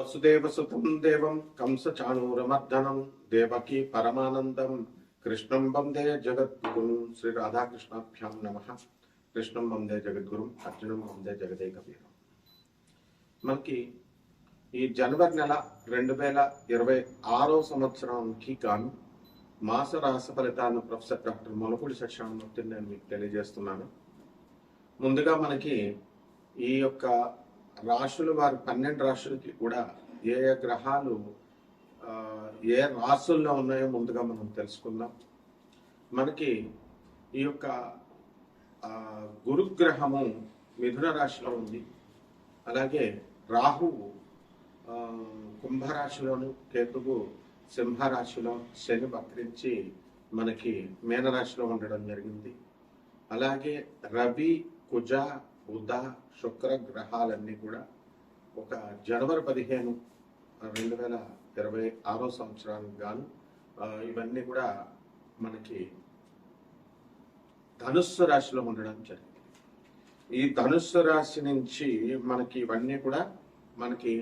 వసుదేవసుతం దేవం కంసచాణూరమర్దనం దేవకీ పరమానందం కృష్ణం వందే జగద్గురుం. శ్రీ రాధాకృష్ణాభ్యాం నమః. కృష్ణం వందే జగద్గురుం, అర్జునం వందే జగదేకవీరం. మనకి ఈ జనవరి నెల 2026 సంవత్సరానికి గాను మాస రాశి ఫలితాలను ప్రొఫెసర్ డాక్టర్ మొలపూడి సత్యనారాయణమూర్తిని నేను మీకు తెలియజేస్తున్నాను. ముందుగా మనకి ఈ యొక్క రాశులు, వారి 12 రాశులకి కూడా ఏ ఏ గ్రహాలు ఏ రాశుల్లో ఉన్నాయో ముందుగా మనం తెలుసుకుందాం. మనకి ఈ యొక్క గురుగ్రహము మిథున రాశిలో ఉంది. అలాగే రాహువు కుంభరాశిలోను, కేతువు సింహరాశిలో, శని వక్రించి మనకి మీనరాశిలో ఉండడం జరిగింది. అలాగే రవి, కుజ, బుధ, శుక్ర గ్రహాలన్నీ కూడా ఒక జనవరి 15, 2026 సంవత్సరానికి గాను ఇవన్నీ కూడా మనకి ధనుస్సు రాశిలో ఉండడం జరిగింది. ఈ ధనుస్సు రాశి నుంచి మనకి ఇవన్నీ కూడా మనకి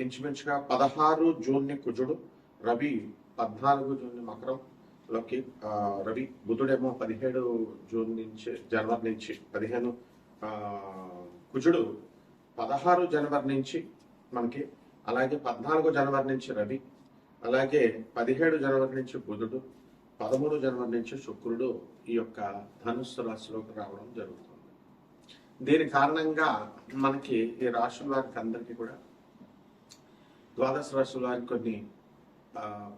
ఇంచుమించుగా 16 జూన్ని కుజుడు, రవి 14 జూన్ని మకరం లోకి, రవి బుధుడేమో 17 జూన్ నుంచి, జనవరి నుంచి 15, కుజుడు 16 జనవరి నుంచి మనకి, అలాగే 14 జనవరి నుంచి రవి, అలాగే 17 జనవరి నుంచి బుధుడు, 13 జనవరి నుంచి శుక్రుడు ఈ యొక్క ధనుస్సు రాశిలోకి రావడం జరుగుతుంది. దీని కారణంగా మనకి ఈ రాశుల వారికి అందరికీ కూడా, ద్వాదశ రాశుల వారికి కొన్ని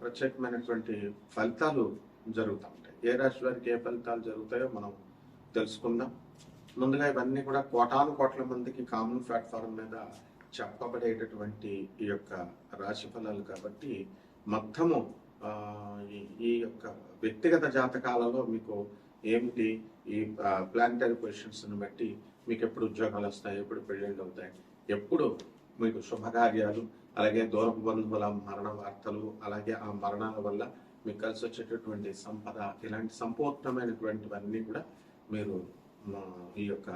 ప్రత్యేకమైనటువంటి ఫలితాలు జరుగుతూ ఉంటాయి. ఏ రాశి వారికి ఏ ఫలితాలు జరుగుతాయో మనం తెలుసుకుందాం. ముందుగా ఇవన్నీ కూడా కోటాను కోట్ల మందికి కామన్ ప్లాట్ఫామ్ మీద చెప్పబడేటటువంటి ఈ యొక్క రాశి ఫలాలు కాబట్టి మొత్తము ఈ యొక్క వ్యక్తిగత జాతకాలలో మీకు ఏమిటి, ఈ ప్లానిటరీ పొజిషన్స్ని బట్టి మీకు ఎప్పుడు ఉద్యోగాలు వస్తాయి, ఎప్పుడు పెళ్ళిళ్ళు అవుతాయి, ఎప్పుడు మీకు శుభకార్యాలు, అలాగే దూరపు బంధువుల మరణ వార్తలు, అలాగే ఆ మరణాల వల్ల మీకు కలిసి వచ్చేటటువంటి సంపద, ఇలాంటి సంపూర్ణమైనటువంటివన్నీ కూడా మీరు ఈ యొక్క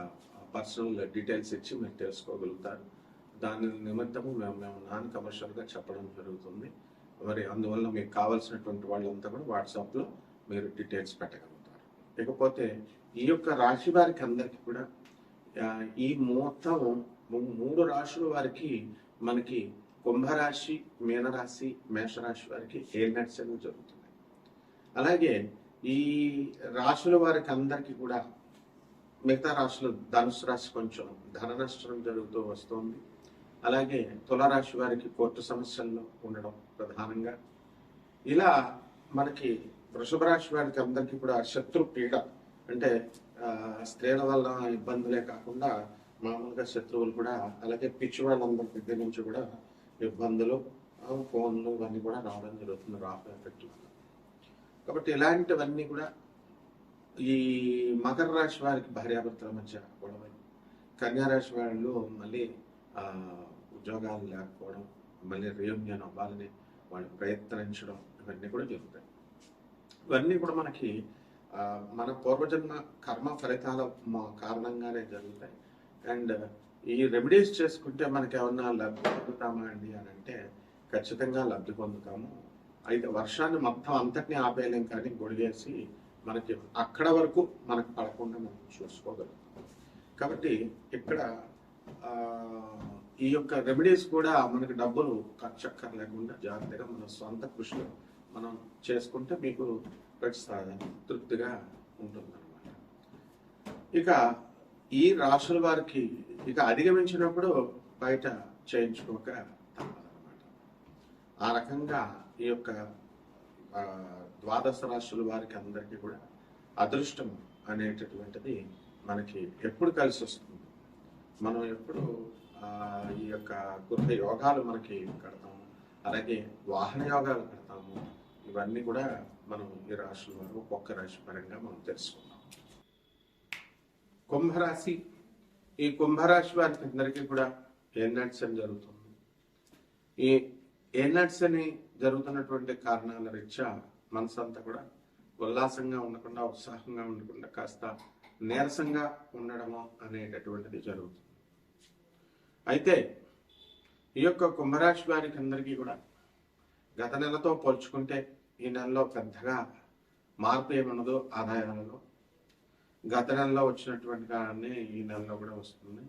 పర్సనల్ డీటెయిల్స్ ఇచ్చి మీరు తెలుసుకోగలుగుతారు. దాని నిమిత్తము మేము నాన్ కమర్షియల్గా చెప్పడం జరుగుతుంది. మరి అందువల్ల మీకు కావాల్సినటువంటి వాళ్ళంతా కూడా వాట్సాప్లో మీరు డీటెయిల్స్ పెట్టగలుగుతారు. ఇకపోతే ఈ యొక్క రాశి వారికి అందరికీ కూడా ఈ మొత్తం 3 రాశుల వారికి మనకి కుంభరాశి, మీనరాశి, మేషరాశి వారికి ఏలినాటి శని జరుగుతుంది. అలాగే ఈ రాశుల వారికి అందరికీ కూడా మిగతా రాశులు, ధనుసు రాశి కొంచెం ధన నష్టం జరుగుతూ వస్తుంది. అలాగే తులారాశి వారికి కోర్టు సమస్యల్లో ఉండడం ప్రధానంగా. ఇలా మనకి వృషభ రాశి వారికి అందరికీ కూడా శత్రు పీడ, అంటే స్త్రీల వల్ల ఇబ్బందులే కాకుండా మామూలుగా శత్రువులు కూడా, అలాగే పిచ్చి వాళ్ళందరి దగ్గర నుంచి కూడా ఇబ్బందులు, ఫోన్లు ఇవన్నీ కూడా రావడం జరుగుతుంది రాహు ఎఫెక్ట్ వల్ల. కాబట్టి ఇలాంటివన్నీ కూడా ఈ మకర రాశి వారికి భార్యాభర్తల మధ్య గొడవలు, కన్యారాశి వాళ్ళు మళ్ళీ ఉద్యోగాలు లేకపోవడం, మళ్ళీ రీయూనియన్ అవ్వాలని వాళ్ళు ప్రయత్నించడం, ఇవన్నీ కూడా జరుగుతాయి. ఇవన్నీ కూడా మనకి మన పూర్వజన్మ కర్మ ఫలితాల కారణంగానే జరుగుతాయి. అండ్ ఈ రెమెడీస్ చేసుకుంటే మనకి ఏమన్నా లబ్ధి పొందుతామా అండి అని అంటే ఖచ్చితంగా లబ్ధి పొందుతాము. అయితే వర్షాన్ని మొత్తం అంతటినీ ఆపేయలేం, కానీ గొడిగేసి మనకి అక్కడ వరకు మనకు పడకుండా మనం చూసుకోగలుగుతాం. కాబట్టి ఇక్కడ ఈ యొక్క రెమెడీస్ కూడా మనకి డబ్బులు ఖర్చు అక్కర్లేకుండా జాగ్రత్తగా మన సొంత కృషిలో మనం చేసుకుంటే మీకు తృప్తిగా ఉంటుందన్నమాట. ఇక ఈ రాశుల వారికి ఇక అధిగమించినప్పుడు బయట చేయించుకోక తప్పదన్నమాట. ఆ రకంగా ఈ యొక్క ద్వాదశ రాశుల వారికి అందరికీ కూడా అదృష్టం అనేటటువంటిది మనకి ఎప్పుడు కలిసి వస్తుంది, మనం ఎప్పుడు ఈ యొక్క గృహ యోగాలు మనకి కడతాము, అలాగే వాహన యోగాలు కడతాము, ఇవన్నీ కూడా మనం ఈ రాశుల వారు ఒక్కొక్క రాశి పరంగా మనం తెలుసుకుందాం. కుంభరాశి, ఈ కుంభరాశి వారికి అందరికీ కూడా ఏలినాటి శని జరుగుతుంది. ఈ ఏలినాటి శని జరుగుతున్నటువంటి కారణాల రీత్యా మనసంతా కూడా ఉల్లాసంగా ఉండకుండా, ఉత్సాహంగా ఉండకుండా కాస్త నీరసంగా ఉండడము అనేటటువంటిది జరుగుతుంది. అయితే ఈ యొక్క కుంభరాశి వారికి అందరికీ కూడా గత నెలతో పోల్చుకుంటే ఈ నెలలో పెద్దగా మార్పు ఏమన్నదో ఆదాయాలలో గత నెలలో వచ్చినటువంటి కానీ ఈ నెలలో కూడా వస్తుంది.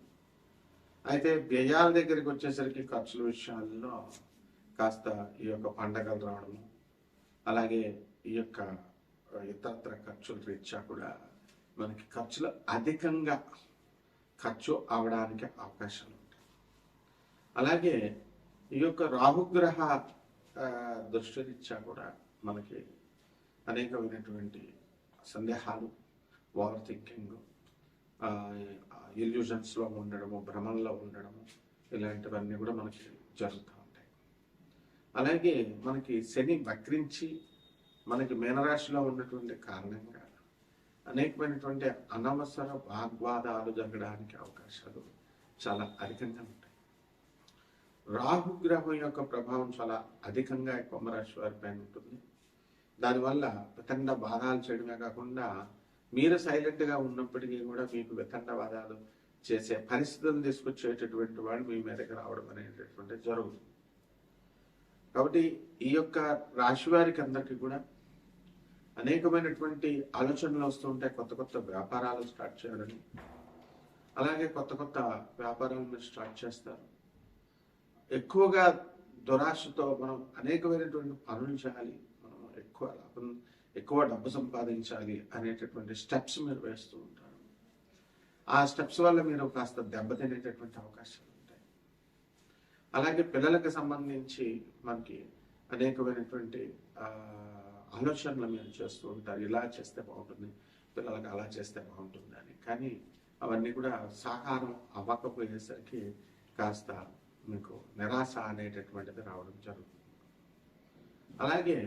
అయితే వ్యయాల దగ్గరికి వచ్చేసరికి ఖర్చుల విషయాల్లో కాస్త ఈ యొక్క పండగలు రావడము, అలాగే ఈ యొక్క ఇతరత్ర ఖర్చుల రీత్యా కూడా మనకి ఖర్చులు అధికంగా ఖర్చు అవడానికి అవకాశాలు ఉంటాయి. అలాగే ఈ యొక్క రాహుగ్రహ దృష్టి రీత్యా కూడా మనకి అనేకమైనటువంటి సందేహాలు, ఓవర్ థింకింగ్, ఇల్యూజన్స్లో ఉండడము, భ్రమంలో ఉండడము, ఇలాంటివన్నీ కూడా మనకి జరుగుతూ ఉంటాయి. అలాగే మనకి శని వక్రించి మనకి మీనరాశిలో ఉన్నటువంటి కారణంగా అనేకమైనటువంటి అనవసర వాగ్వాదాలు జరగడానికి అవకాశాలు చాలా అధికంగా ఉంటాయి. రాహుగ్రహం యొక్క ప్రభావం చాలా అధికంగా కుంభరాశి వారి పైన ఉంటుంది. దానివల్ల వితండ బాధాలు చేయడమే కాకుండా మీరు సైలెంట్గా ఉన్నప్పటికీ కూడా మీకు వితండవాదాలు చేసే పరిస్థితులను తీసుకొచ్చేటటువంటి వాళ్ళు మీ మీదకి రావడం అనేటటువంటిది జరుగుతుంది. కాబట్టి ఈ యొక్క రాశి వారికి అందరికీ కూడా అనేకమైనటువంటి ఆలోచనలు వస్తూ ఉంటాయి. కొత్త కొత్త వ్యాపారాలు స్టార్ట్ చేయాలని, అలాగే కొత్త కొత్త వ్యాపారాలను స్టార్ట్ చేస్తారు. ఎక్కువగా దురాశతో మనం అనేకమైనటువంటి పనులు చేయాలి, మనం ఎక్కువ లాభం, ఎక్కువ డబ్బు సంపాదించాలి అనేటటువంటి స్టెప్స్ మీరు వేస్తూ ఉంటారు. ఆ స్టెప్స్ వల్ల మీరు కాస్త దెబ్బతినేటటువంటి అవకాశాలు ఉంటాయి. అలాగే పిల్లలకు సంబంధించి మనకి అనేకమైనటువంటి ఆలోచనలు మీరు చేస్తూ ఉంటారు. ఇలా చేస్తే బాగుంటుంది, పిల్లలకు అలా చేస్తే బాగుంటుంది అని. కానీ అవన్నీ కూడా సాకారం అవ్వకపోయేసరికి కాస్త మీకు నిరాశ అనేటటువంటిది రావడం జరుగుతుంది. అలాగే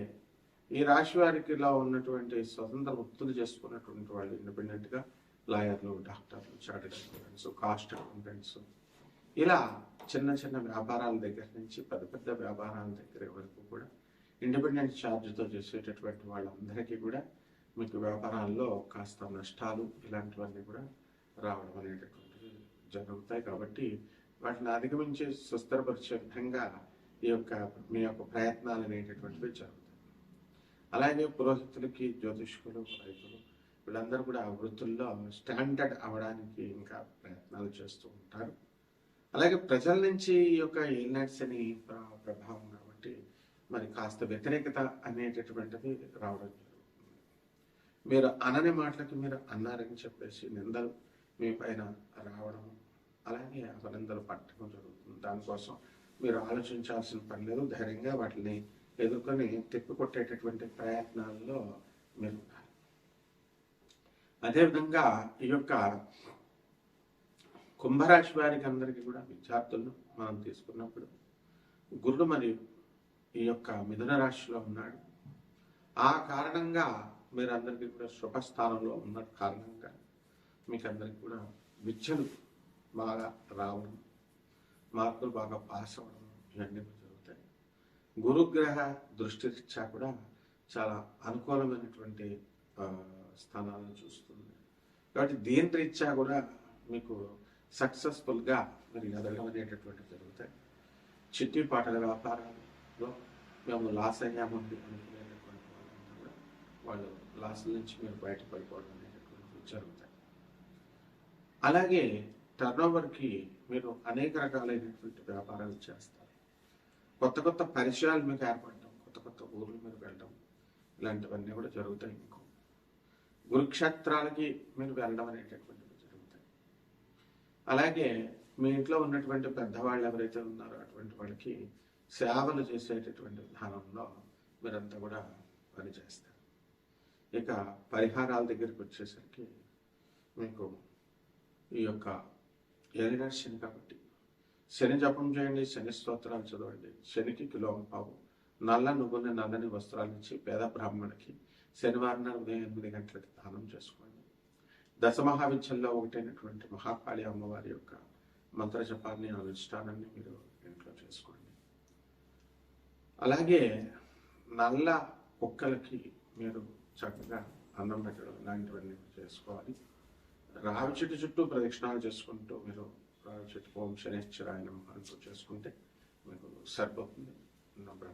ఈ రాశి వారికిలో ఉన్నటువంటి స్వతంత్ర వృత్తులు చేసుకున్నటువంటి వాళ్ళు, ఇండిపెండెంట్గా లాయర్లు, డాక్టర్లు, చార్టెడ్ అకౌంటెంట్స్, కాస్ట్ అకౌంటెంట్స్, ఇలా చిన్న చిన్న వ్యాపారాల దగ్గర నుంచి పెద్ద పెద్ద వ్యాపారాల దగ్గర వరకు కూడా ఇండిపెండెంట్ ఛార్జ్తో చేసేటటువంటి వాళ్ళందరికీ కూడా మీకు వ్యాపారాల్లో కాస్త నష్టాలు ఇలాంటివన్నీ కూడా రావడం అనేటటువంటివి జరుగుతాయి. కాబట్టి వాటిని అధిగమించి సుస్థిరపరిచే విధంగా మీ యొక్క ప్రయత్నాలు అనేటటువంటివి జరుగుతాయి. అలాగే పురోహితులకి, జ్యోతిష్కులు, రైతులు వీళ్ళందరూ కూడా వృత్తుల్లో స్టాండర్డ్ అవడానికి ఇంకా ప్రయత్నాలు చేస్తూ ఉంటారు. అలాగే ప్రజల నుంచి ఈ యొక్క ఏలినాటి శని ప్రభావం కాబట్టి మరి కాస్త వ్యతిరేకత అనేటటువంటిది రావడం జరుగుతుంది. మీరు అనని మాటలకి మీరు అన్నారని చెప్పేసి నిందలు మీ పైన రావడం, అలాగే అభినందనలు పట్టడం జరుగుతుంది. దానికోసం మీరు ఆలోచించాల్సిన పని లేదు. ధైర్యంగా వాటిని ఎదుర్కొని తిప్పికొట్టేటటువంటి ప్రయత్నాల్లో మీరు ఉండాలి. అదేవిధంగా ఈ యొక్క కుంభరాశి వారికి అందరికీ కూడా విద్యార్థులను మనం తీసుకున్నప్పుడు గురుడు మరియు ఈ యొక్క మిథున రాశిలో ఉన్నాడు. ఆ కారణంగా మీరందరికీ కూడా శుభస్థానంలో ఉన్న కారణంగా మీకు అందరికీ కూడా విద్యలు బాగా రావడం, మార్కులు బాగా పాస్ అవ్వడం ఇవన్నీ జరుగుతాయి. గురుగ్రహ దృష్టి రీత్యా కూడా చాలా అనుకూలమైనటువంటి స్థానాలను చూస్తుంది. కాబట్టి దీని రీత్యా కూడా మీకు సక్సెస్ఫుల్గా మరి ఎదగడం అనేటటువంటి జరుగుతాయి. చిట్టి పాటల వ్యాపారాల్లో మేము లాస్ అయ్యామండి అనుకునేటటువంటి వాళ్ళంతా కూడా వాళ్ళు లాస్ నుంచి మీరు బయటపడిపోవడం అనేటటువంటివి జరుగుతాయి. అలాగే టర్నోవర్కి మీరు అనేక రకాలైనటువంటి వ్యాపారాలు చేస్తారు. కొత్త కొత్త పరిచయాలు మీకు ఏర్పడటం, కొత్త కొత్త ఊర్లు మీరు వెళ్ళడం, ఇలాంటివన్నీ కూడా జరుగుతాయి. మీకు గురుక్షేత్రాలకి మీరు వెళ్ళడం అనేటటువంటివి జరుగుతాయి. అలాగే మీ ఇంట్లో ఉన్నటువంటి పెద్దవాళ్ళు ఎవరైతే ఉన్నారో అటువంటి వాళ్ళకి సేవలు చేసేటటువంటి విధానంలో మీరంతా కూడా పనిచేస్తారు. ఇక పరిహారాల దగ్గరికి వచ్చేసరికి మీకు ఈ యొక్క ఏలినాటి శని కాబట్టి శని జపం చేయండి, శని స్తోత్రాలు చదవండి, శనికి కిలోంపావు నల్ల నువ్వుని నల్లని వస్త్రాలు ఇచ్చి పేద బ్రాహ్మణుడికి శనివారం ఉదయం 8 గంటలకి దానం చేసుకోండి. దశమహావిద్యల్లో ఒకటైనటువంటి మహాకాళి అమ్మవారి యొక్క మంత్ర జపాన్ని, అనుష్ఠానాన్ని మీరు ఇంట్లో చేసుకోండి. అలాగే నల్ల కుక్కలకి మీరు చక్కగా అన్నం పెట్టడం ఇలాంటివన్నీ చేసుకోవాలి. రావి చెట్టు చుట్టూ ప్రదక్షిణాలు చేసుకుంటూ మీరు రావి చెట్టు ఓం శనేశ్వరాయ నమః అంటూ చేసుకుంటే మీకు సరిపోతుంది. No problem.